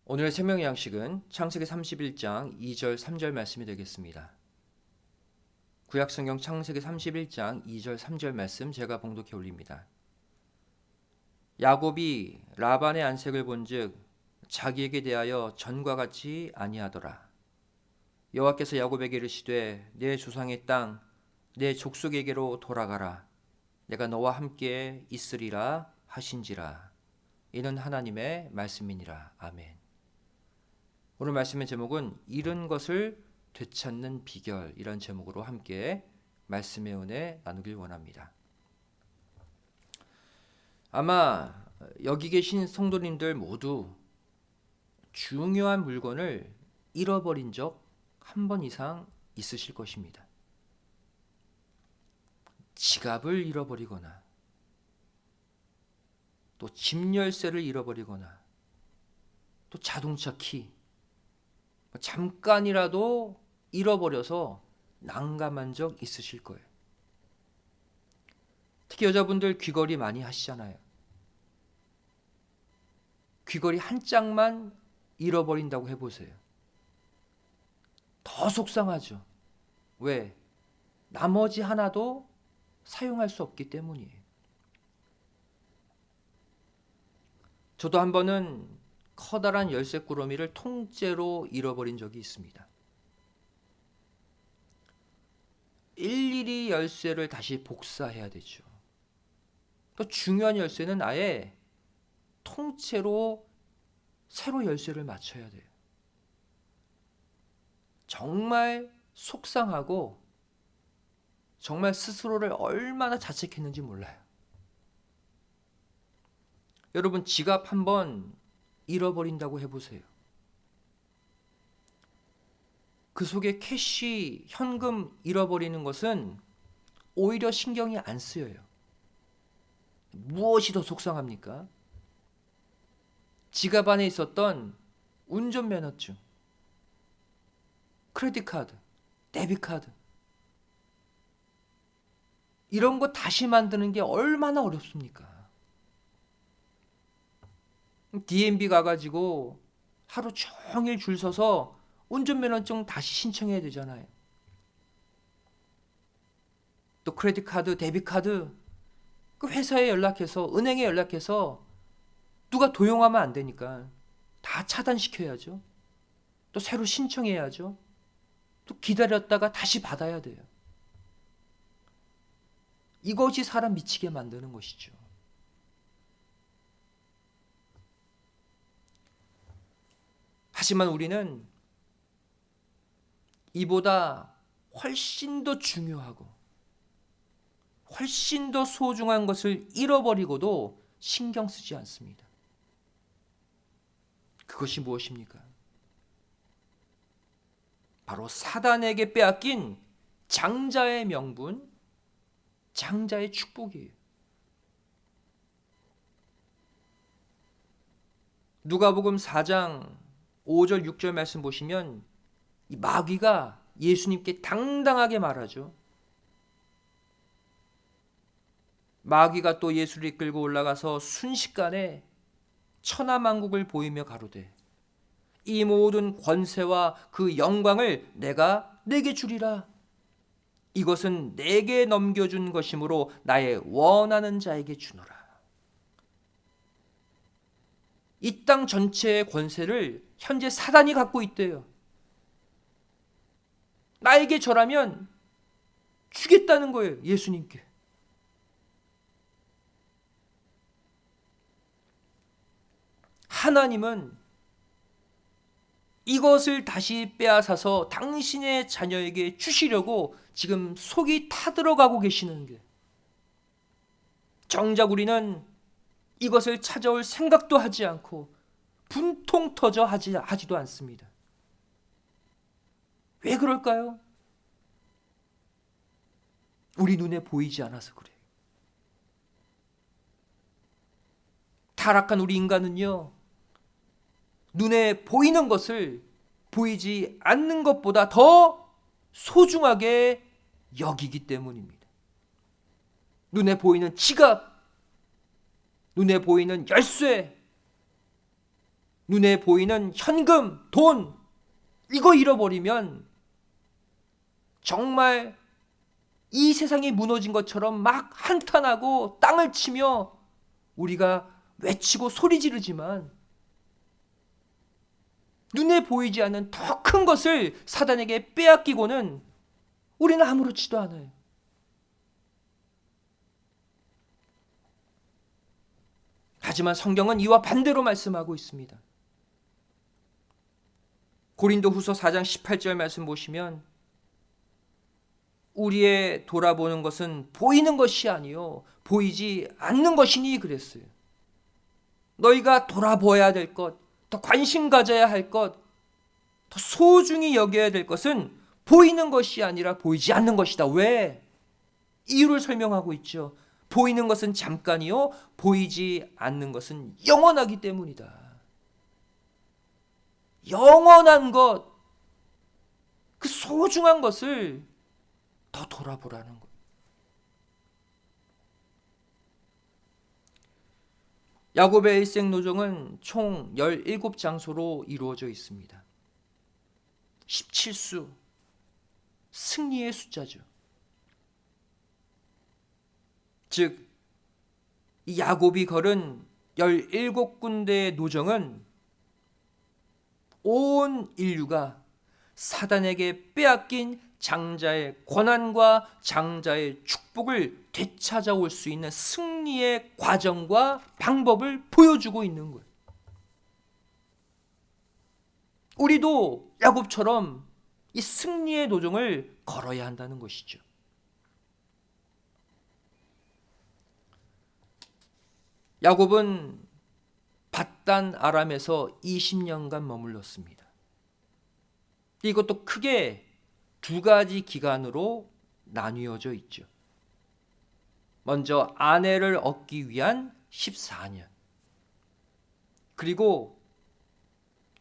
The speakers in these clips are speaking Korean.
오늘의 생명의 양식은 창세기 31장 2절 3절 말씀이 되겠습니다. 구약성경 창세기 31장 2절 3절 말씀 제가 봉독해 올립니다. 야곱이 라반의 안색을 본즉 자기에게 대하여 전과 같이 아니하더라. 여호와께서 야곱에게 이르시되 내 조상의 땅 내 족속에게로 돌아가라. 내가 너와 함께 있으리라 하신지라. 이는 하나님의 말씀이니라. 아멘. 오늘 말씀의 제목은 잃은 것을 되찾는 비결, 이런 제목으로 함께 말씀의 은혜 나누길 원합니다. 아마 여기 계신 성도님들 모두 중요한 물건을 잃어버린 적 한 번 이상 있으실 것입니다. 지갑을 잃어버리거나 또 집 열쇠를 잃어버리거나 또 자동차 키, 잠깐이라도 잃어버려서 난감한 적 있으실 거예요. 특히 여자분들 귀걸이 많이 하시잖아요. 귀걸이 한 짝만 잃어버린다고 해보세요. 더 속상하죠. 왜? 나머지 하나도 사용할 수 없기 때문이에요. 저도 한 번은 커다란 열쇠 꾸러미를 통째로 잃어버린 적이 있습니다. 일일이 열쇠를 다시 복사해야 되죠. 또 중요한 열쇠는 아예 통째로 새로 열쇠를 맞춰야 돼요. 정말 속상하고 정말 스스로를 얼마나 자책했는지 몰라요. 여러분, 지갑 한번 잃어버린다고 해보세요. 그 속에 캐시, 현금 잃어버리는 것은 오히려 신경이 안 쓰여요. 무엇이 더 속상합니까? 지갑 안에 있었던 운전면허증, 크레딧카드, 데비카드, 이런 거 다시 만드는 게 얼마나 어렵습니까? DMV 가가지고 하루 종일 줄 서서 운전면허증 다시 신청해야 되잖아요. 또 크레딧카드, 데비카드, 그 회사에 연락해서, 은행에 연락해서 누가 도용하면 안 되니까 다 차단시켜야죠. 또 새로 신청해야죠. 또 기다렸다가 다시 받아야 돼요. 이것이 사람 미치게 만드는 것이죠. 하지만 우리는 이보다 훨씬 더 중요하고 훨씬 더 소중한 것을 잃어버리고도 신경 쓰지 않습니다. 그것이 무엇입니까? 바로 사단에게 빼앗긴 장자의 명분, 장자의 축복이에요. 누가복음 4장 5절 6절 말씀 보시면 이 마귀가 예수님께 당당하게 말하죠. 마귀가 또 예수를 이끌고 올라가서 순식간에 천하만국을 보이며 가로되 이 모든 권세와 그 영광을 내가 내게 주리라. 이것은 내게 넘겨준 것이므로 나의 원하는 자에게 주노라. 이 땅 전체의 권세를 현재 사단이 갖고 있대요. 나에게 절하면 주겠다는 거예요, 예수님께. 하나님은 이것을 다시 빼앗아서 당신의 자녀에게 주시려고 지금 속이 타들어가고 계시는 게, 정작 우리는 이것을 찾아올 생각도 하지 않고 분통 터져 하지도 않습니다. 왜 그럴까요? 우리 눈에 보이지 않아서 그래요. 타락한 우리 인간은요, 눈에 보이는 것을 보이지 않는 것보다 더 소중하게 여기기 때문입니다. 눈에 보이는 지갑, 눈에 보이는 열쇠, 눈에 보이는 현금, 돈, 이거 잃어버리면 정말 이 세상이 무너진 것처럼 막 한탄하고 땅을 치며 우리가 외치고 소리 지르지만 눈에 보이지 않는 더 큰 것을 사단에게 빼앗기고는 우리는 아무렇지도 않아요. 하지만 성경은 이와 반대로 말씀하고 있습니다. 고린도후서 4장 18절 말씀 보시면 우리의 돌아보는 것은 보이는 것이 아니요 보이지 않는 것이니 그랬어요. 너희가 돌아보아야 될 것, 더 관심 가져야 할 것, 더 소중히 여겨야 될 것은 보이는 것이 아니라 보이지 않는 것이다. 왜? 이유를 설명하고 있죠. 보이는 것은 잠깐이요 보이지 않는 것은 영원하기 때문이다. 영원한 것, 그 소중한 것을 더 돌아보라는 것. 야곱의 일생 노정은 총 17장소로 이루어져 있습니다. 17수, 승리의 숫자죠. 즉, 이 야곱이 걸은 17군데의 노정은 온 인류가 사단에게 빼앗긴 장자의 권한과 장자의 축복을 되찾아올 수 있는 승리의 과정과 방법을 보여주고 있는 거예요. 우리도 야곱처럼 이 승리의 도정을 걸어야 한다는 것이죠. 야곱은 밧단 아람에서 20년간 머물렀습니다. 이것도 크게 두 가지 기간으로 나뉘어져 있죠. 먼저 아내를 얻기 위한 14년, 그리고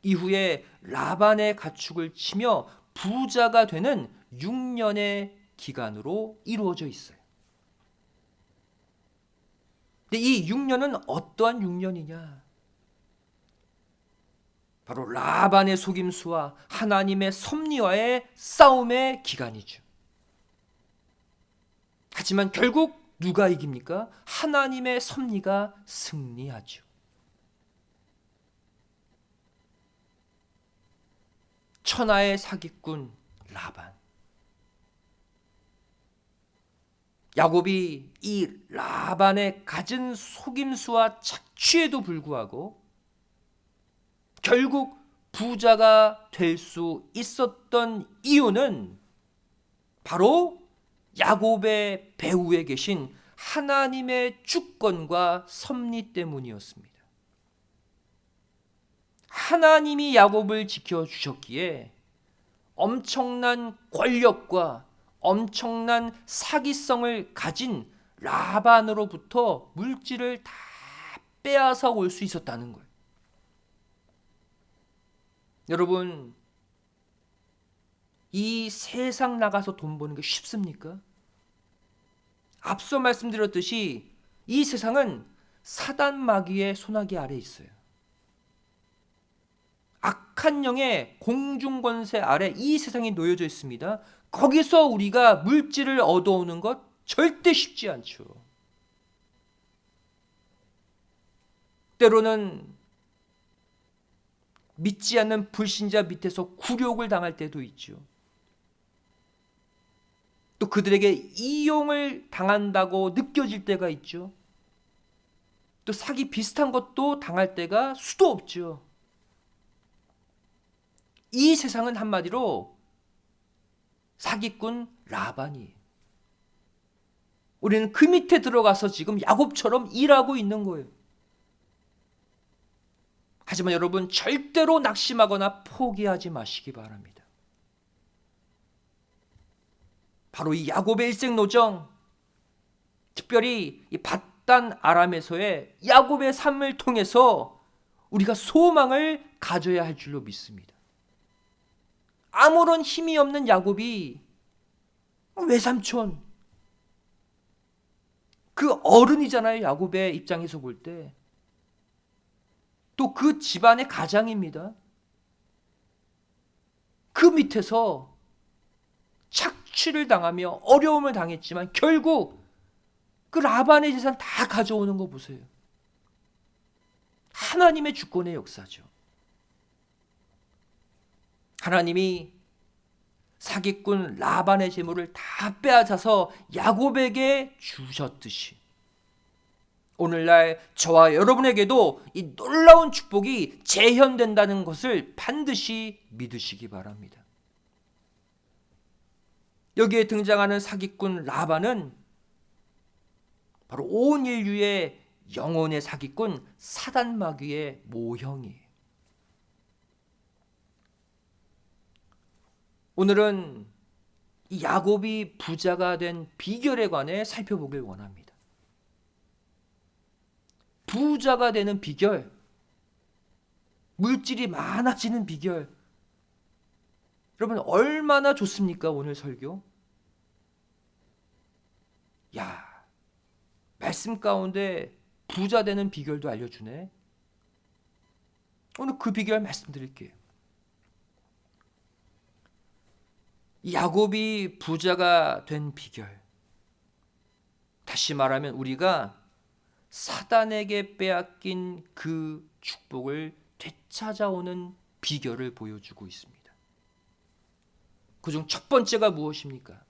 이후에 라반의 가축을 치며 부자가 되는 6년의 기간으로 이루어져 있어요. 근데 이 6년은 어떠한 6년이냐? 바로 라반의 속임수와 하나님의 섭리와의 싸움의 기간이죠. 하지만 결국 누가 이깁니까? 하나님의 섭리가 승리하죠. 천하의 사기꾼 라반. 야곱이 이 라반의 갖은 속임수와 착취에도 불구하고 결국 부자가 될 수 있었던 이유는 바로 야곱의 배후에 계신 하나님의 주권과 섭리 때문이었습니다. 하나님이 야곱을 지켜주셨기에 엄청난 권력과 엄청난 사기성을 가진 라반으로부터 물질을 다 빼앗아 올 수 있었다는 거예요. 여러분, 이 세상 나가서 돈 버는 게 쉽습니까? 앞서 말씀드렸듯이 이 세상은 사단 마귀의 손아귀 아래 있어요. 악한 영의 공중권세 아래 이 세상이 놓여져 있습니다. 거기서 우리가 물질을 얻어오는 것 절대 쉽지 않죠. 때로는 믿지 않는 불신자 밑에서 굴욕을 당할 때도 있죠. 또 그들에게 이용을 당한다고 느껴질 때가 있죠. 또 사기 비슷한 것도 당할 때가 수도 없죠. 이 세상은 한마디로 사기꾼 라반이에요. 우리는 그 밑에 들어가서 지금 야곱처럼 일하고 있는 거예요. 하지만 여러분, 절대로 낙심하거나 포기하지 마시기 바랍니다. 바로 이 야곱의 일생노정, 특별히 이 밧단 아람에서의 야곱의 삶을 통해서 우리가 소망을 가져야 할 줄로 믿습니다. 아무런 힘이 없는 야곱이 외삼촌, 그 어른이잖아요. 야곱의 입장에서 볼 때 또 그 집안의 가장입니다. 그 밑에서 착취를 당하며 어려움을 당했지만 결국 그 라반의 재산 다 가져오는 거 보세요. 하나님의 주권의 역사죠. 하나님이 사기꾼 라반의 재물을 다 빼앗아서 야곱에게 주셨듯이 오늘날 저와 여러분에게도 이 놀라운 축복이 재현된다는 것을 반드시 믿으시기 바랍니다. 여기에 등장하는 사기꾼 라반은 바로 온 인류의 영혼의 사기꾼 사단 마귀의 모형이에요. 오늘은 이 야곱이 부자가 된 비결에 관해 살펴보길 원합니다. 부자가 되는 비결, 물질이 많아지는 비결, 여러분 얼마나 좋습니까? 오늘 설교. 야, 말씀 가운데 부자 되는 비결도 알려주네. 오늘 그 비결 말씀드릴게요. 야곱이 부자가 된 비결, 다시 말하면 우리가 사단에게 빼앗긴 그 축복을 되찾아오는 비결을 보여주고 있습니다. 그중 첫 번째가 무엇입니까?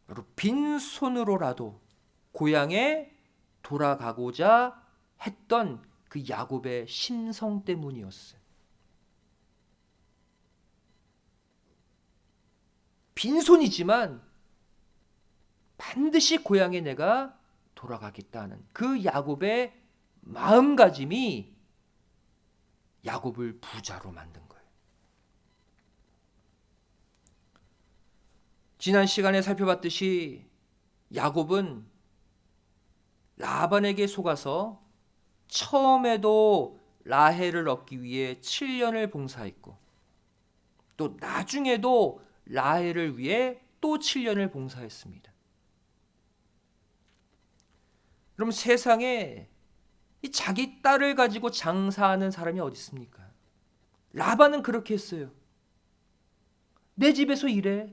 바로 빈손으로라도 고향에 돌아가고자 했던 그 야곱의 심성 때문이었어요. 빈손이지만 반드시 고향에 내가 돌아가겠다는 그 야곱의 마음가짐이 야곱을 부자로 만든 거예요. 지난 시간에 살펴봤듯이 야곱은 라반에게 속아서 처음에도 라헬을 얻기 위해 7년을 봉사했고 또 나중에도 라헬을 위해 또 7년을 봉사했습니다. 그럼 세상에 이 자기 딸을 가지고 장사하는 사람이 어디 있습니까? 라반은 그렇게 했어요. 내 집에서 일해.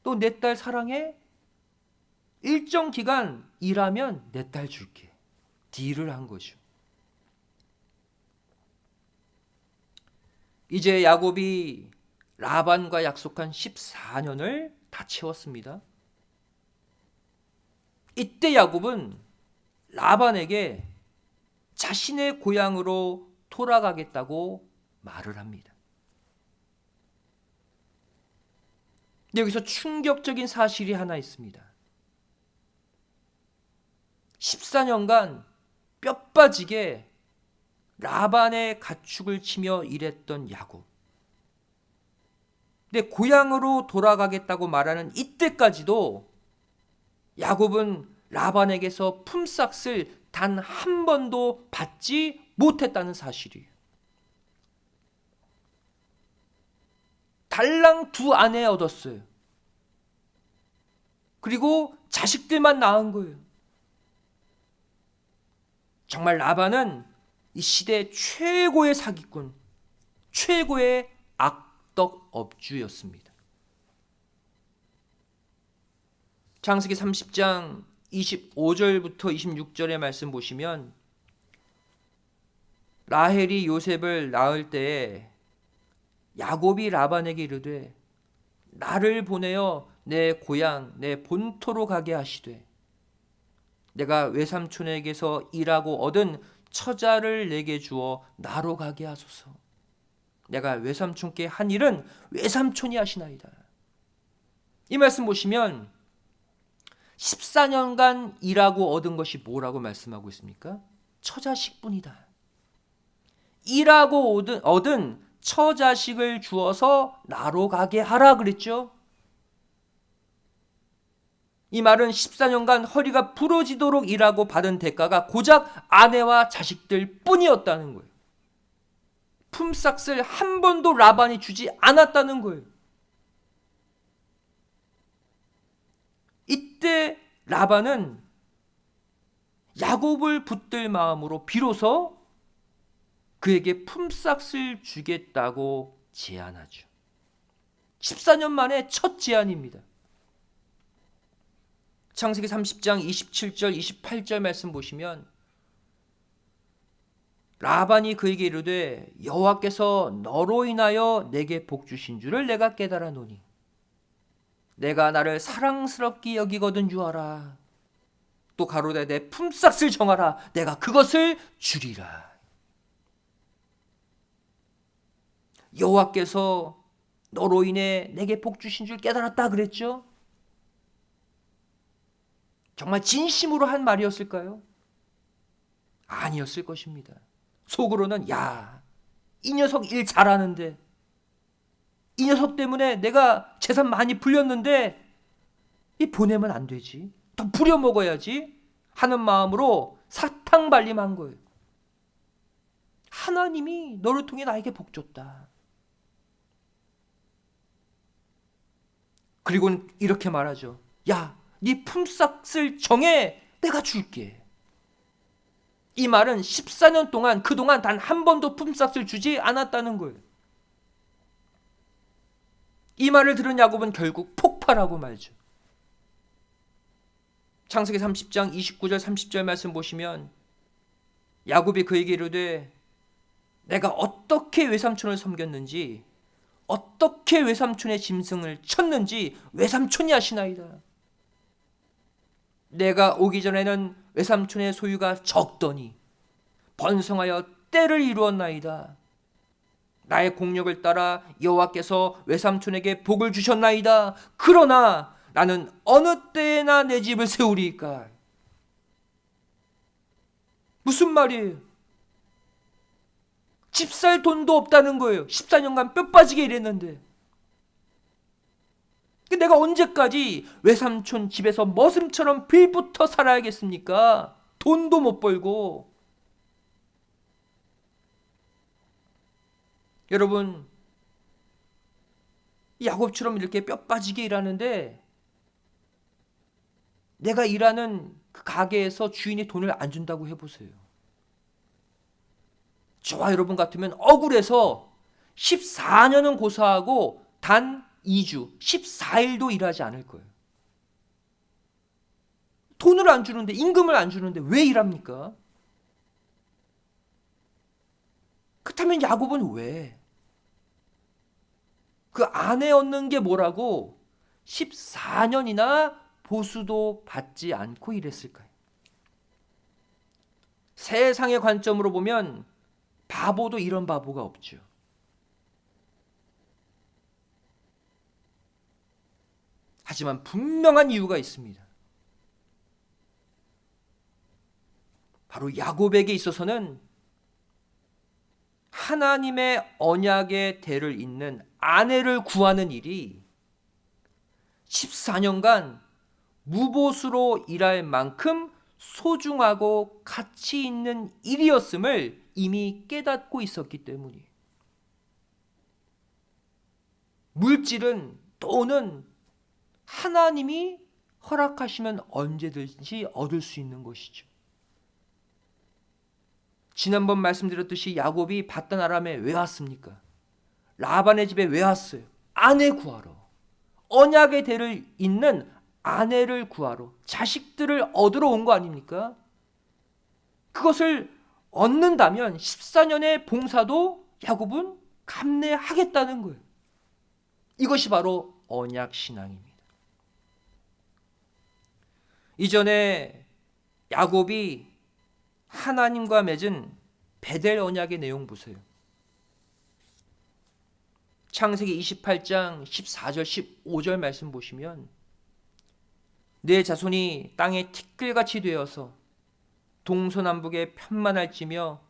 또 내 딸 사랑해. 일정 기간 일하면 내 딸 줄게. 딜을 한 거죠. 이제 야곱이 라반과 약속한 14년을 다 채웠습니다. 이때 야곱은 라반에게 자신의 고향으로 돌아가겠다고 말을 합니다. 근데 여기서 충격적인 사실이 하나 있습니다. 14년간 뼈 빠지게 라반의 가축을 치며 일했던 야곱. 근데 고향으로 돌아가겠다고 말하는 이때까지도 야곱은 라반에게서 품삯을 단 한 번도 받지 못했다는 사실이에요. 달랑 2 아내 얻었어요. 그리고 자식들만 낳은 거예요. 정말 라반은 이 시대 최고의 사기꾼, 최고의 악덕 업주였습니다. 창세기 30장 25절부터 26절의 말씀 보시면 라헬이 요셉을 낳을 때에 야곱이 라반에게 이르되 나를 보내어 내 고향 내 본토로 가게 하시되 내가 외삼촌에게서 일하고 얻은 처자를 내게 주어 나로 가게 하소서. 내가 외삼촌께 한 일은 외삼촌이 하시나이다. 이 말씀 보시면 14년간 일하고 얻은 것이 뭐라고 말씀하고 있습니까? 처자식뿐이다. 일하고 얻은 처자식을 주어서 나로 가게 하라 그랬죠. 이 말은 14년간 허리가 부러지도록 일하고 받은 대가가 고작 아내와 자식들 뿐이었다는 거예요. 품삯을 한 번도 라반이 주지 않았다는 거예요. 이때 라반은 야곱을 붙들 마음으로 비로소 그에게 품삯을 주겠다고 제안하죠. 14년 만에 첫 제안입니다. 창세기 30장 27절 28절 말씀 보시면 라반이 그에게 이르되 여호와께서 너로 인하여 내게 복 주신 줄을 내가 깨달아노니 내가 나를 사랑스럽게 여기거든 주어라. 또 가로되 내 품삯을 정하라. 내가 그것을 주리라. 여호와께서 너로 인해 내게 복 주신 줄 깨달았다 그랬죠. 정말 진심으로 한 말이었을까요? 아니었을 것입니다. 속으로는 야, 이 녀석 일 잘하는데, 이 녀석 때문에 내가 재산 많이 불렸는데 이 보내면 안 되지, 더 부려먹어야지 하는 마음으로 사탕발림한 거예요. 하나님이 너를 통해 나에게 복 줬다. 그리고는 이렇게 말하죠. 야, 네 품삯을 정해, 내가 줄게. 이 말은 14년 동안 그동안 단 한 번도 품삯을 주지 않았다는 거예요. 이 말을 들은 야곱은 결국 폭발하고 말죠. 창세기 30장 29절 30절 말씀 보시면 야곱이 그에게 이르되 내가 어떻게 외삼촌을 섬겼는지 어떻게 외삼촌의 짐승을 쳤는지 외삼촌이 아시나이다. 내가 오기 전에는 외삼촌의 소유가 적더니 번성하여 때를 이루었나이다. 나의 공력을 따라 여호와께서 외삼촌에게 복을 주셨나이다. 그러나 나는 어느 때에나 내 집을 세우리이까. 무슨 말이에요? 집 살 돈도 없다는 거예요. 14년간 뼈 빠지게 일했는데. 내가 언제까지 외삼촌 집에서 머슴처럼 빌붙어 살아야겠습니까? 돈도 못 벌고. 여러분, 야곱처럼 이렇게 뼈 빠지게 일하는데 내가 일하는 그 가게에서 주인이 돈을 안 준다고 해보세요. 저와 여러분 같으면 억울해서 14년은 고사하고 단 2주, 14일도 일하지 않을 거예요. 돈을 안 주는데, 임금을 안 주는데 왜 일합니까? 그렇다면 야곱은 왜? 그 아내 얻는 게 뭐라고 14년이나 보수도 받지 않고 일했을까요? 세상의 관점으로 보면 바보도 이런 바보가 없죠. 하지만 분명한 이유가 있습니다. 바로 야곱에게 있어서는 하나님의 언약의 대를 잇는 아내를 구하는 일이 14년간 무보수로 일할 만큼 소중하고 가치 있는 일이었음을 이미 깨닫고 있었기 때문이에요. 물질은, 돈은 하나님이 허락하시면 언제든지 얻을 수 있는 것이죠. 지난번 말씀드렸듯이 야곱이 바단 아람에 왜 왔습니까? 라반의 집에 왜 왔어요? 아내 구하러. 언약의 대를 잇는 아내를 구하러, 자식들을 얻으러 온 거 아닙니까? 그것을 얻는다면 14년의 봉사도 야곱은 감내하겠다는 거예요. 이것이 바로 언약 신앙입니다. 이전에 야곱이 하나님과 맺은 베델 언약의 내용 보세요. 창세기 28장 14절 15절 말씀 보시면 내 자손이 땅에 티끌같이 되어서 동서남북에 편만할지며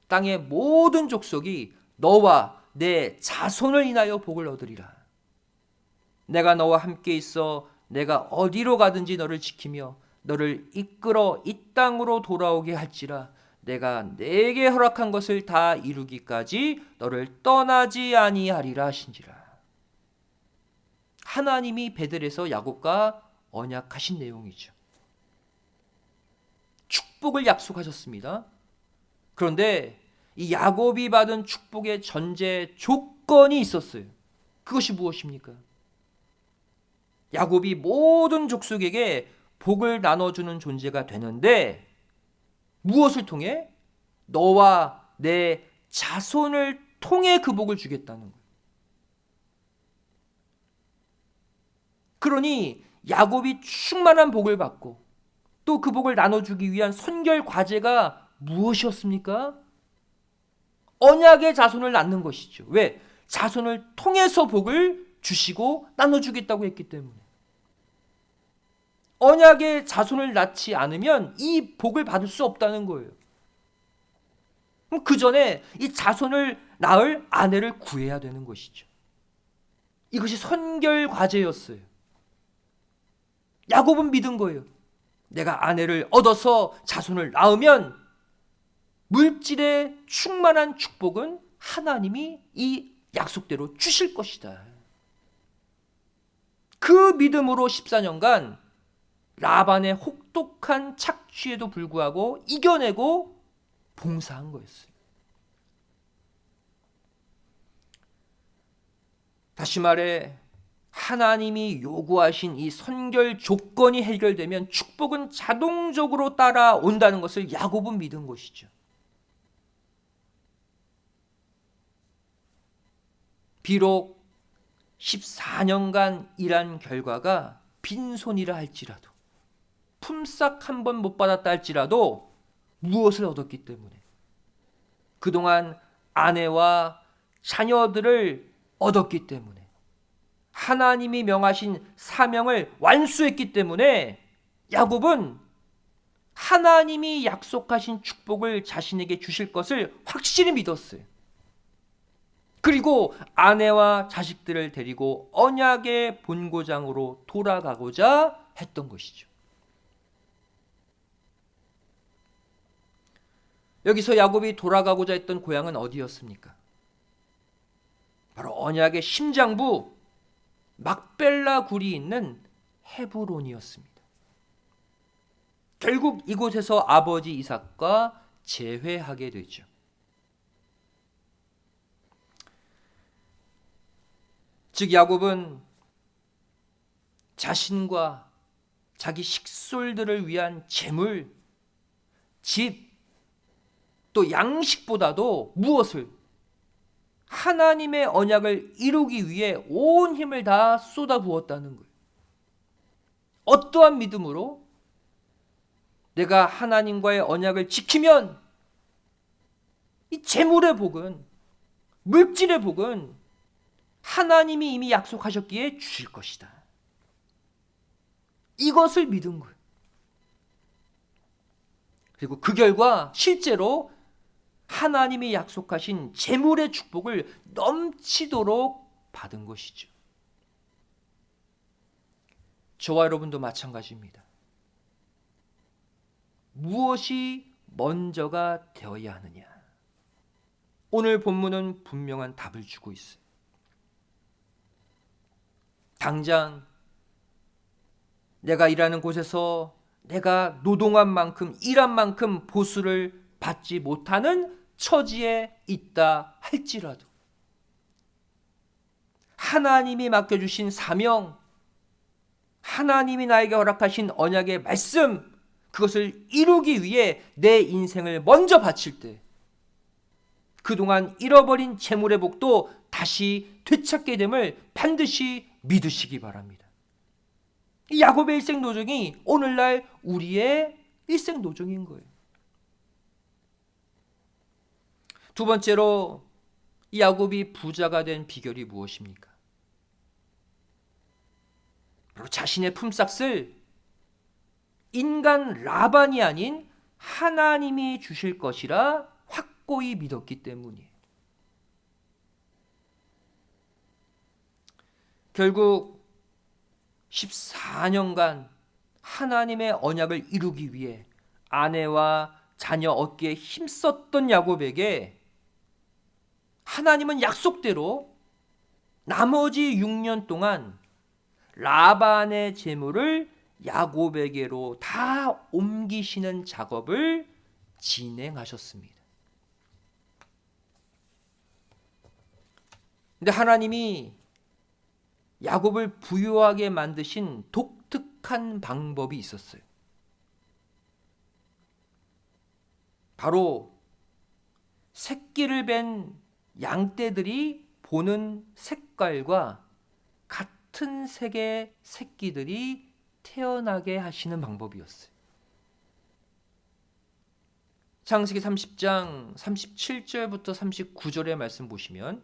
땅의 모든 족속이 너와 내 자손을 인하여 복을 얻으리라. 내가 너와 함께 있어 내가 어디로 가든지 너를 지키며 너를 이끌어 이 땅으로 돌아오게 할지라. 내가 내게 허락한 것을 다 이루기까지 너를 떠나지 아니하리라 하신지라. 하나님이 베델에서 야곱과 언약하신 내용이죠. 축복을 약속하셨습니다. 그런데 이 야곱이 받은 축복의 전제 조건이 있었어요. 그것이 무엇입니까? 야곱이 모든 족속에게 복을 나눠주는 존재가 되는데 무엇을 통해? 너와 내 자손을 통해 그 복을 주겠다는 거예요. 그러니 야곱이 충만한 복을 받고 또 그 복을 나눠주기 위한 선결 과제가 무엇이었습니까? 언약의 자손을 낳는 것이죠. 왜? 자손을 통해서 복을 주시고 나눠주겠다고 했기 때문에. 언약의 자손을 낳지 않으면 이 복을 받을 수 없다는 거예요. 그럼 그 전에 이 자손을 낳을 아내를 구해야 되는 것이죠. 이것이 선결 과제였어요. 야곱은 믿은 거예요. 내가 아내를 얻어서 자손을 낳으면 물질의 충만한 축복은 하나님이 이 약속대로 주실 것이다. 그 믿음으로 14년간 라반의 혹독한 착취에도 불구하고 이겨내고 봉사한 거였어요. 다시 말해 하나님이 요구하신 이 선결 조건이 해결되면 축복은 자동적으로 따라온다는 것을 야곱은 믿은 것이죠. 비록 14년간 일한 결과가 빈손이라 할지라도 품삯 한 번 못 받았다 할지라도 무엇을 얻었기 때문에 그동안 아내와 자녀들을 얻었기 때문에 하나님이 명하신 사명을 완수했기 때문에 야곱은 하나님이 약속하신 축복을 자신에게 주실 것을 확실히 믿었어요. 그리고 아내와 자식들을 데리고 언약의 본고장으로 돌아가고자 했던 것이죠. 여기서 야곱이 돌아가고자 했던 고향은 어디였습니까? 바로 언약의 심장부 막벨라 굴이 있는 헤브론이었습니다. 결국 이곳에서 아버지 이삭과 재회하게 되죠. 즉 야곱은 자신과 자기 식솔들을 위한 재물, 집, 또 양식보다도 무엇을? 하나님의 언약을 이루기 위해 온 힘을 다 쏟아부었다는 거예요. 어떠한 믿음으로? 내가 하나님과의 언약을 지키면 이 재물의 복은, 물질의 복은 하나님이 이미 약속하셨기에 주실 것이다. 이것을 믿은 거예요. 그리고 그 결과 실제로 하나님이 약속하신 재물의 축복을 넘치도록 받은 것이죠. 저와 여러분도 마찬가지입니다. 무엇이 먼저가 되어야 하느냐? 오늘 본문은 분명한 답을 주고 있어요. 당장 내가 일하는 곳에서 내가 노동한 만큼, 일한 만큼 보수를 받지 못하는 처지에 있다 할지라도 하나님이 맡겨주신 사명, 하나님이 나에게 허락하신 언약의 말씀, 그것을 이루기 위해 내 인생을 먼저 바칠 때 그동안 잃어버린 재물의 복도 다시 되찾게 됨을 반드시 믿으시기 바랍니다. 야곱의 일생 노정이 오늘날 우리의 일생 노정인 거예요. 두 번째로 야곱이 부자가 된 비결이 무엇입니까? 바로 자신의 품삯을 인간 라반이 아닌 하나님이 주실 것이라 확고히 믿었기 때문이에요. 결국 14년간 하나님의 언약을 이루기 위해 아내와 자녀 얻기에 힘썼던 야곱에게 하나님은 약속대로 나머지 6년 동안 라반의 재물을 야곱에게로 다 옮기시는 작업을 진행하셨습니다. 근데 하나님이 야곱을 부유하게 만드신 독특한 방법이 있었어요. 바로 새끼를 뵌 양떼들이 보는 색깔과 같은 색의 새끼들이 태어나게 하시는 방법이었어요. 창세기 30장 37절부터 39절의 말씀 보시면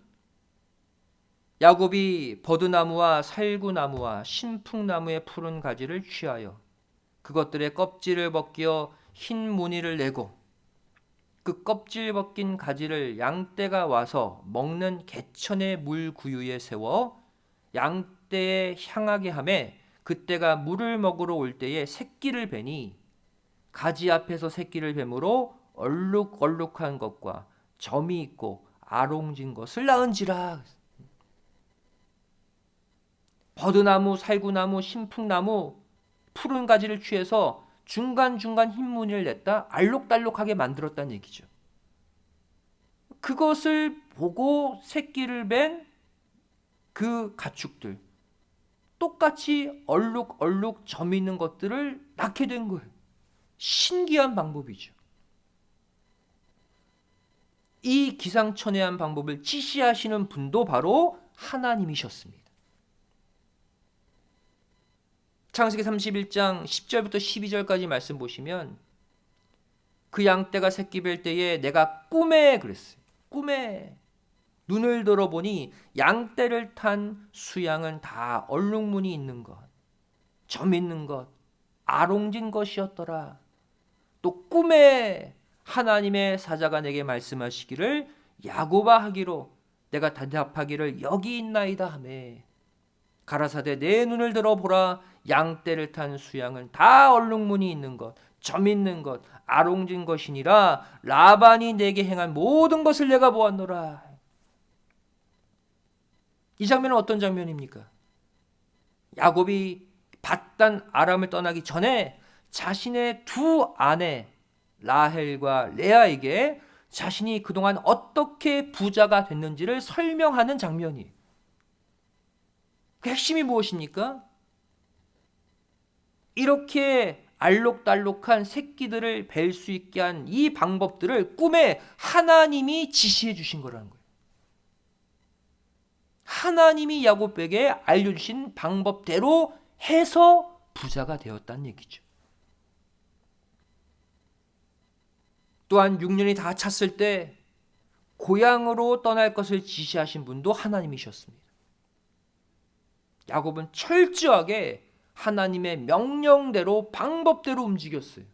야곱이 버드나무와 살구나무와 신풍나무의 푸른 가지를 취하여 그것들의 껍질을 벗겨 흰 무늬를 내고 그 껍질 벗긴 가지를 양떼가 와서 먹는 개천의 물 구유에 세워 양떼에 향하게 하매 그때가 물을 먹으러 올 때에 새끼를 베니 가지 앞에서 새끼를 뱀으로 얼룩얼룩한 것과 점이 있고 아롱진 것을 낳은지라. 버드나무, 살구나무, 신풍나무 푸른 가지를 취해서 중간중간 흰 무늬를 냈다 알록달록하게 만들었다는 얘기죠. 그것을 보고 새끼를 뵌 그 가축들 똑같이 얼룩얼룩 점 있는 것들을 낳게 된 거예요. 신기한 방법이죠. 이 기상천외한 방법을 지시하시는 분도 바로 하나님이셨습니다. 창세기 31장 10절부터 12절까지 말씀 보시면 그 양떼가 새끼 뵐 때에 내가 꿈에 그랬어요. 꿈에 눈을 들어보니 양떼를 탄 수양은 다 얼룩무늬 있는 것, 점 있는 것, 아롱진 것이었더라. 또 꿈에 하나님의 사자가 내게 말씀하시기를 야곱아 하기로 내가 대답하기를 여기 있나이다 하매 가라사대 내 눈을 들어보라 양떼를 탄 수양은 다 얼룩무늬 있는 것, 점 있는 것, 아롱진 것이니라. 라반이 내게 행한 모든 것을 내가 보았노라. 이 장면은 어떤 장면입니까? 야곱이 밧단 아람을 떠나기 전에 자신의 두 아내 라헬과 레아에게 자신이 그동안 어떻게 부자가 됐는지를 설명하는 장면이에요. 그 핵심이 무엇입니까? 이렇게 알록달록한 새끼들을 뵐 수 있게 한 이 방법들을 꿈에 하나님이 지시해 주신 거라는 거예요. 하나님이 야곱에게 알려주신 방법대로 해서 부자가 되었다는 얘기죠. 또한 6년이 다 찼을 때 고향으로 떠날 것을 지시하신 분도 하나님이셨습니다. 야곱은 철저하게 하나님의 명령대로 방법대로 움직였어요.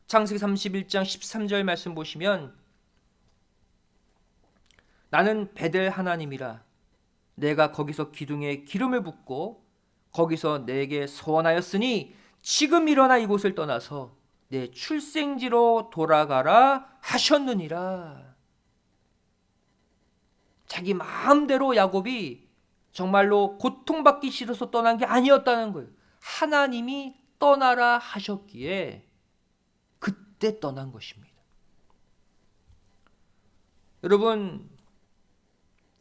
창세기 31장 13절 말씀 보시면 나는 베델 하나님이라 내가 거기서 기둥에 기름을 붓고 거기서 내게 서원하였으니 지금 일어나 이곳을 떠나서 내 출생지로 돌아가라 하셨느니라. 자기 마음대로 야곱이 정말로 고통받기 싫어서 떠난 게 아니었다는 거예요. 하나님이 떠나라 하셨기에 그때 떠난 것입니다. 여러분,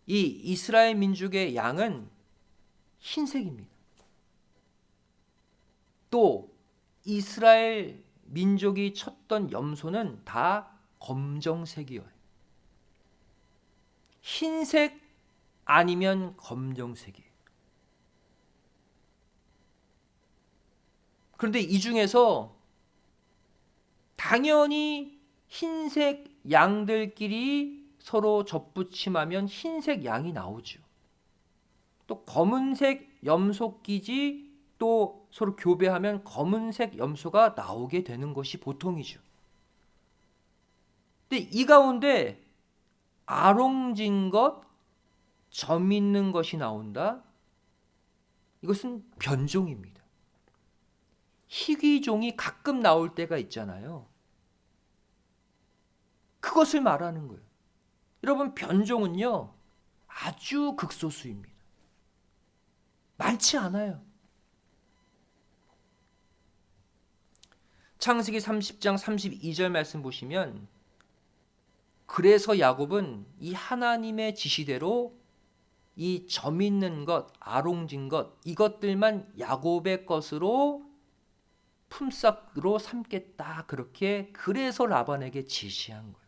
이 이스라엘 민족의 양은 흰색입니다. 또 이스라엘 민족이 쳤던 염소는 다 검정색이에요. 흰색 아니면 검정색이에요. 그런데 이 중에서 당연히 흰색 양들끼리 서로 접붙임하면 흰색 양이 나오죠. 또 검은색 염소끼지 또 서로 교배하면 검은색 염소가 나오게 되는 것이 보통이죠. 근데 이 가운데 아롱진 것, 점 있는 것이 나온다? 이것은 변종입니다. 희귀종이 가끔 나올 때가 있잖아요. 그것을 말하는 거예요. 여러분, 변종은요 아주 극소수입니다. 많지 않아요. 창세기 30장 32절 말씀 보시면 그래서 야곱은 이 하나님의 지시대로 이 점 있는 것, 아롱진 것 이것들만 야곱의 것으로 품삯으로 삼겠다. 그렇게 그래서 라반에게 지시한 거예요.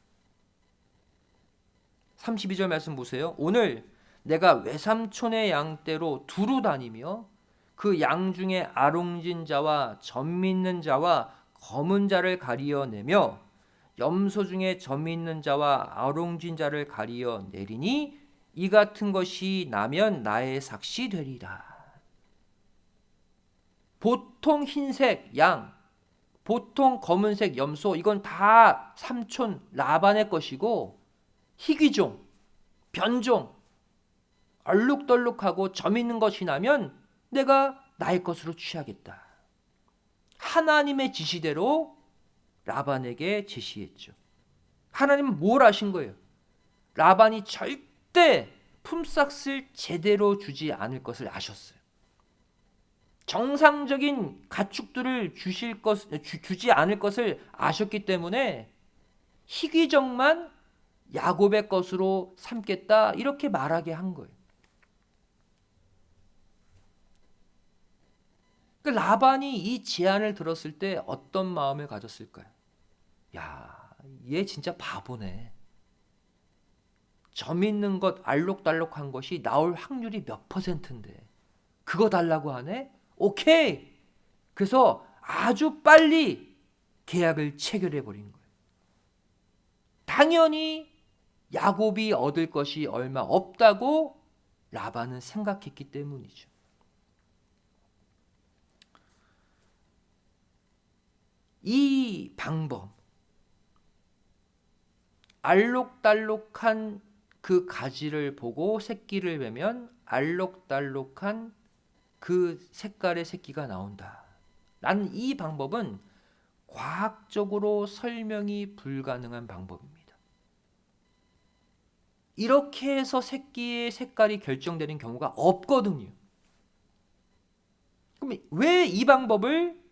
32절 말씀 보세요. 오늘 내가 외삼촌의 양떼로 두루 다니며 그 양 중에 아롱진 자와 점 있는 자와 검은 자를 가리어내며 염소 중에 점 있는 자와 아롱진 자를 가리어내리니 이 같은 것이 나면 나의 삭시 되리라. 보통 흰색 양, 보통 검은색 염소 이건 다 삼촌 라반의 것이고 희귀종, 변종, 얼룩덜룩하고 점 있는 것이 나면 내가 나의 것으로 취하겠다. 하나님의 지시대로 라반에게 제시했죠. 하나님은 뭘 하신 거예요? 라반이 절대 품삯을 제대로 주지 않을 것을 아셨어요. 정상적인 가축들을 주지 않을 것을 아셨기 때문에 희귀종만 야곱의 것으로 삼겠다 이렇게 말하게 한 거예요. 라반이 이 제안을 들었을 때 어떤 마음을 가졌을까요? 야, 얘 진짜 바보네. 점 있는 것 알록달록한 것이 나올 확률이 몇 %인데 그거 달라고 하네? 오케이. 그래서 아주 빨리 계약을 체결해 버린 거예요. 당연히 야곱이 얻을 것이 얼마 없다고 라반은 생각했기 때문이죠. 이 방법, 알록달록한 그 가지를 보고 새끼를 베면 알록달록한 그 색깔의 새끼가 나온다. 라는 이 방법은 과학적으로 설명이 불가능한 방법입니다. 이렇게 해서 새끼의 색깔이 결정되는 경우가 없거든요. 그럼 왜 이 방법을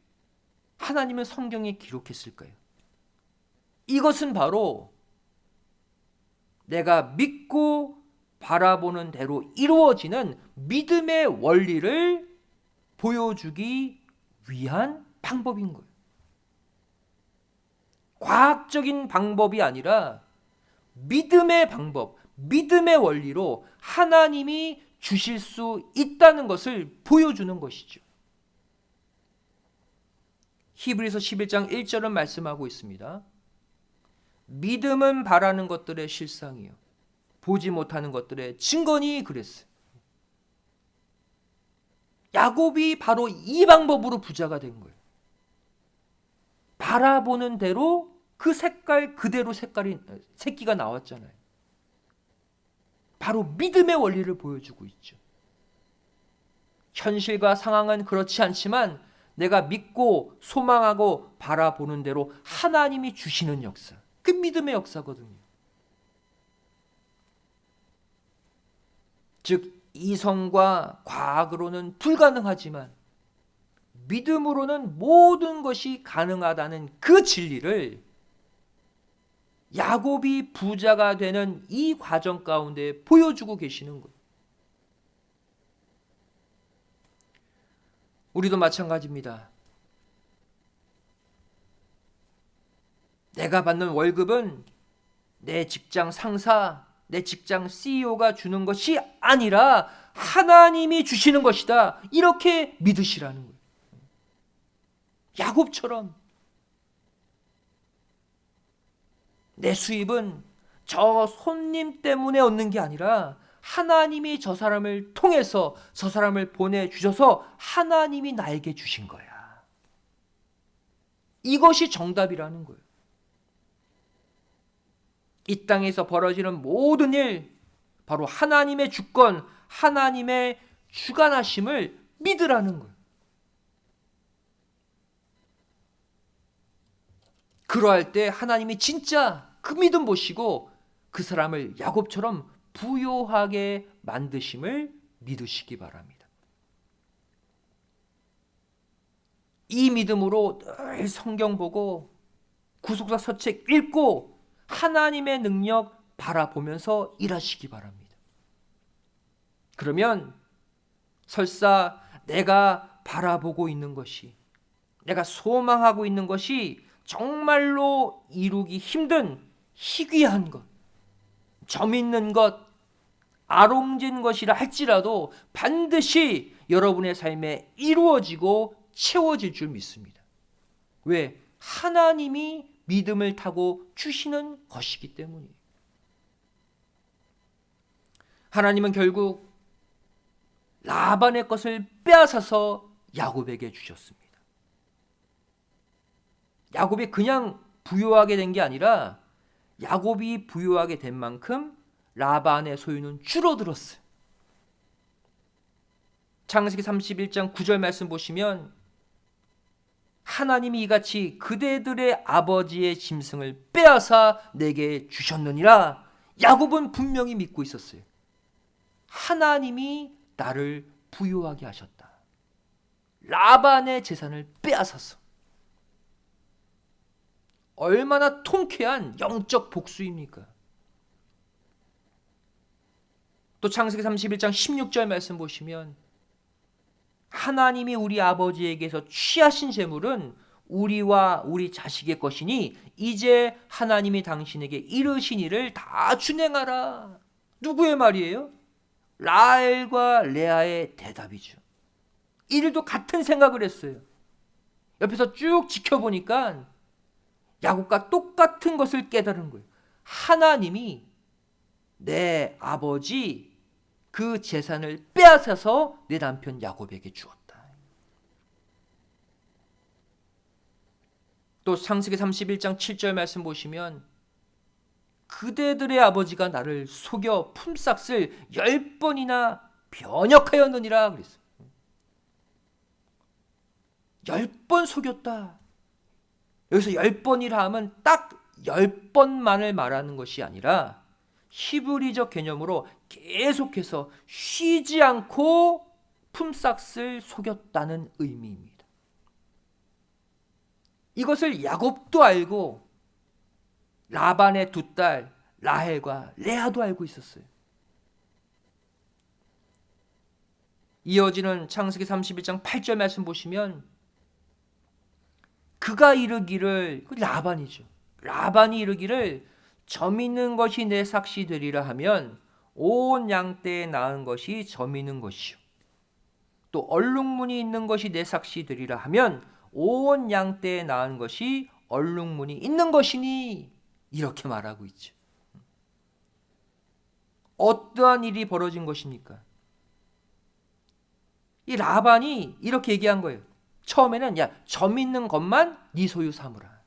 하나님은 성경에 기록했을까요? 이것은 바로 내가 믿고 바라보는 대로 이루어지는 믿음의 원리를 보여주기 위한 방법인 거예요. 과학적인 방법이 아니라 믿음의 방법, 믿음의 원리로 하나님이 주실 수 있다는 것을 보여주는 것이죠. 히브리서 11장 1절은 말씀하고 있습니다. 믿음은 바라는 것들의 실상이요 보지 못하는 것들의 증거니 그랬어요. 야곱이 바로 이 방법으로 부자가 된 거예요. 바라보는 대로 그 색깔 그대로 새끼가 나왔잖아요. 바로 믿음의 원리를 보여주고 있죠. 현실과 상황은 그렇지 않지만 내가 믿고 소망하고 바라보는 대로 하나님이 주시는 역사, 그 믿음의 역사거든요. 즉 이성과 과학으로는 불가능하지만 믿음으로는 모든 것이 가능하다는 그 진리를 야곱이 부자가 되는 이 과정 가운데 보여주고 계시는 거예요. 우리도 마찬가지입니다. 내가 받는 월급은 내 직장 상사, 내 직장 CEO가 주는 것이 아니라 하나님이 주시는 것이다. 이렇게 믿으시라는 거예요. 야곱처럼 내 수입은 저 손님 때문에 얻는 게 아니라 하나님이 저 사람을 통해서 저 사람을 보내주셔서 하나님이 나에게 주신 거야. 이것이 정답이라는 거예요. 이 땅에서 벌어지는 모든 일, 바로 하나님의 주권, 하나님의 주관하심을 믿으라는 거예요. 그러할 때 하나님이 진짜 그 믿음 보시고 그 사람을 야곱처럼 부요하게 만드심을 믿으시기 바랍니다. 이 믿음으로 늘 성경 보고 구속사 서책 읽고 하나님의 능력 바라보면서 일하시기 바랍니다. 그러면 설사 내가 바라보고 있는 것이, 내가 소망하고 있는 것이 정말로 이루기 힘든 희귀한 것, 점 있는 것, 아롱진 것이라 할지라도 반드시 여러분의 삶에 이루어지고 채워질 줄 믿습니다. 왜? 하나님이 믿음을 타고 주시는 것이기 때문이에요. 하나님은 결국 라반의 것을 빼앗아서 야곱에게 주셨습니다. 야곱이 그냥 부유하게 된 게 아니라 야곱이 부유하게 된 만큼 라반의 소유는 줄어들었어요. 창세기 31장 9절 말씀 보시면 하나님이 이같이 그대들의 아버지의 짐승을 빼앗아 내게 주셨느니라. 야곱은 분명히 믿고 있었어요. 하나님이 나를 부유하게 하셨다. 라반의 재산을 빼앗았어. 얼마나 통쾌한 영적 복수입니까? 또 창세기 31장 16절 말씀 보시면 하나님이 우리 아버지에게서 취하신 재물은 우리와 우리 자식의 것이니 이제 하나님이 당신에게 이르신 일을 다 준행하라. 누구의 말이에요? 라헬과 레아의 대답이죠. 이들도 같은 생각을 했어요. 옆에서 쭉 지켜보니까 야곱과 똑같은 것을 깨달은 거예요. 하나님이 내 아버지 그 재산을 빼앗아서 내 남편 야곱에게 주었다. 또 창세기 31장 7절 말씀 보시면 그대들의 아버지가 나를 속여 품삯을 10번이나 변역하였느니라 그랬어요. 10번 속였다. 여기서 10번이라 하면 딱 10번만을 말하는 것이 아니라 히브리적 개념으로 계속해서 쉬지 않고 품삯을 속였다는 의미입니다. 이것을 야곱도 알고 라반의 두 딸 라헬과 레아도 알고 있었어요. 이어지는 창세기 31장 8절 말씀 보시면 그가 이르기를, 라반이죠. 라반이 이르기를 점 있는 것이 내 삭시 되리라 하면 온 양떼에 낳은 것이 점 있는 것이요. 또 얼룩무늬 있는 것이 내 삭시 되리라 하면 온 양떼에 낳은 것이 얼룩무늬 있는 것이니 이렇게 말하고 있죠. 어떠한 일이 벌어진 것입니까? 이 라반이 이렇게 얘기한 거예요. 처음에는 야, 점 있는 것만 네 소유 삼으라.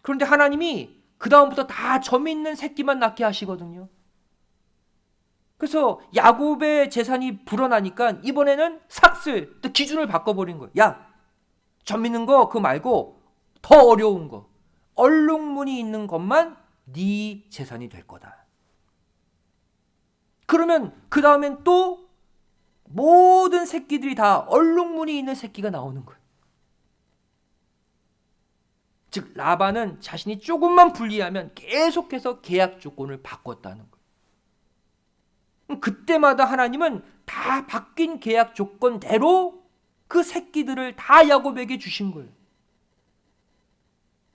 그런데 하나님이 그 다음부터 다 점 있는 새끼만 낳게 하시거든요. 그래서 야곱의 재산이 불어나니까 이번에는 삭슬, 또 기준을 바꿔버린 거예요. 야, 점 있는 거 그거 말고 더 어려운 거, 얼룩무늬 있는 것만 네 재산이 될 거다. 그러면 그 다음엔 또 모든 새끼들이 다 얼룩무늬 있는 새끼가 나오는 거예요. 즉 라반은 자신이 조금만 불리하면 계속해서 계약 조건을 바꿨다는 거예요. 그때마다 하나님은 다 바뀐 계약 조건대로 그 새끼들을 다 야곱에게 주신 거예요.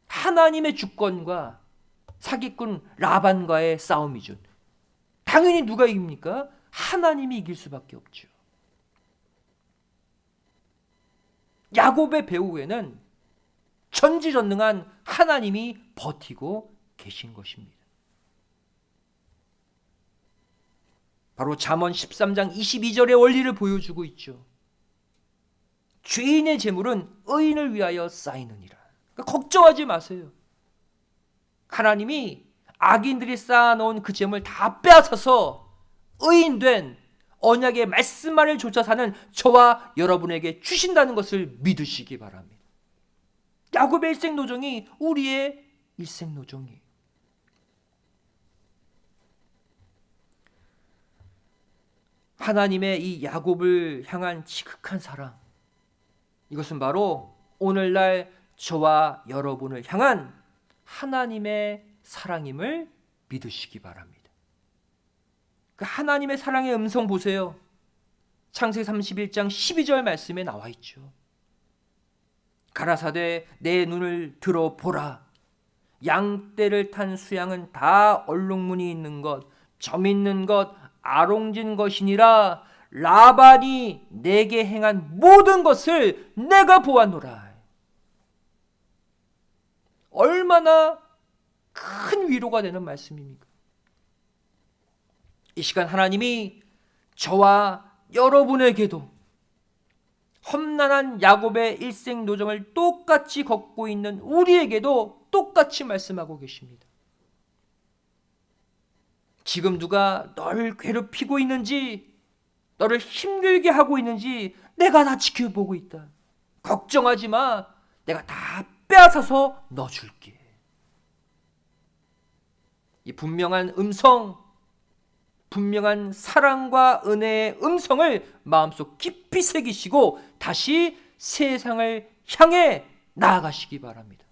하나님의 주권과 사기꾼 라반과의 싸움이죠. 당연히 누가 이깁니까? 하나님이 이길 수밖에 없죠. 야곱의 배후에는 전지전능한 하나님이 버티고 계신 것입니다. 바로 잠언 13장 22절의 원리를 보여주고 있죠. 죄인의 재물은 의인을 위하여 쌓이느니라. 그러니까 걱정하지 마세요. 하나님이 악인들이 쌓아놓은 그 재물 다 빼앗아서 의인된 언약의 말씀만을 좇아 사는 저와 여러분에게 주신다는 것을 믿으시기 바랍니다. 야곱의 일생노정이 우리의 일생노정이에요. 하나님의 이 야곱을 향한 지극한 사랑, 이것은 바로 오늘날 저와 여러분을 향한 하나님의 사랑임을 믿으시기 바랍니다. 그 하나님의 사랑의 음성 보세요. 창세기 31장 12절 말씀에 나와 있죠. 가라사대 내 눈을 들어보라. 양떼를 탄 수양은 다 얼룩무늬 있는 것, 점 있는 것, 아롱진 것이니라. 라반이 내게 행한 모든 것을 내가 보았노라. 얼마나 큰 위로가 되는 말씀입니까? 이 시간 하나님이 저와 여러분에게도 험난한 야곱의 일생 노정을 똑같이 걷고 있는 우리에게도 똑같이 말씀하고 계십니다. 지금 누가 너를 괴롭히고 있는지, 너를 힘들게 하고 있는지 내가 다 지켜보고 있다. 걱정하지 마. 내가 다 빼앗아서 너 줄게. 이 분명한 음성, 분명한 사랑과 은혜의 음성을 마음속 깊이 새기시고 다시 세상을 향해 나아가시기 바랍니다.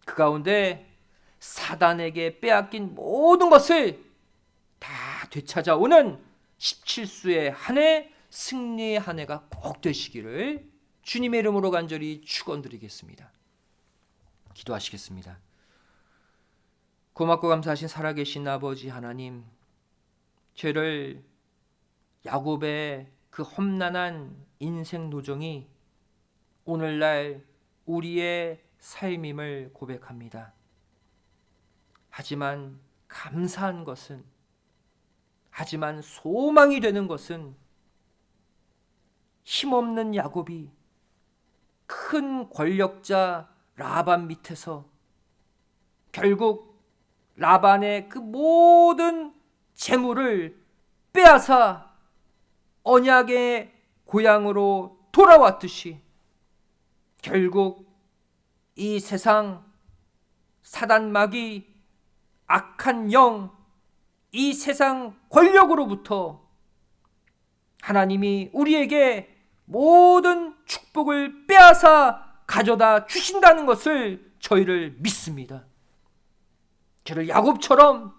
그 가운데 사단에게 빼앗긴 모든 것을 다 되찾아오는 17수의 한 해, 승리의 한 해가 꼭 되시기를 주님의 이름으로 간절히 축원드리겠습니다. 기도하시겠습니다. 고맙고 감사하신 살아계신 아버지 하나님, 죄를 야곱의 그 험난한 인생 노정이 오늘날 우리의 삶임을 고백합니다. 하지만 감사한 것은, 하지만 소망이 되는 것은 힘없는 야곱이 큰 권력자 라반 밑에서 결국 라반의 그 모든 재물을 빼앗아 언약의 고향으로 돌아왔듯이 결국 이 세상 사단 마귀 악한 영, 이 세상 권력으로부터 하나님이 우리에게 모든 축복을 빼앗아 가져다 주신다는 것을 저희를 믿습니다. 저를 야곱처럼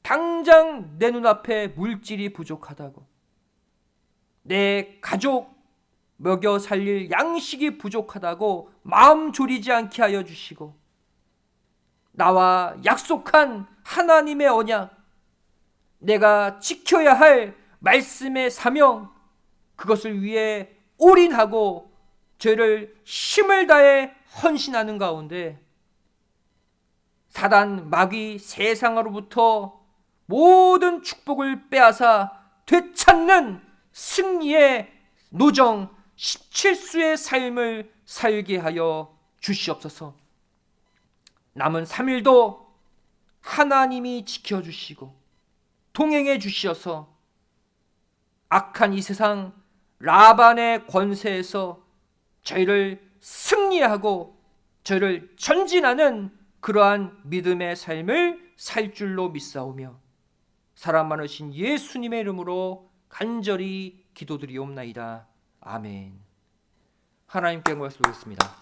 당장 내 눈앞에 물질이 부족하다고, 내 가족 먹여 살릴 양식이 부족하다고 마음 졸이지 않게 하여 주시고, 나와 약속한 하나님의 언약, 내가 지켜야 할 말씀의 사명, 그것을 위해 올인하고 죄를 힘을 다해 헌신하는 가운데 사단 마귀 세상으로부터 모든 축복을 빼앗아 되찾는 승리의 노정 17수의 삶을 살게 하여 주시옵소서. 남은 3일도 하나님이 지켜주시고 동행해 주시어서 악한 이 세상 라반의 권세에서 저희를 승리하고 저희를 전진하는 그러한 믿음의 삶을 살 줄로 믿사오며 사랑 많으신 예수님의 이름으로 간절히 기도드리옵나이다. 아멘. 하나님께 영광을 돌리겠습니다.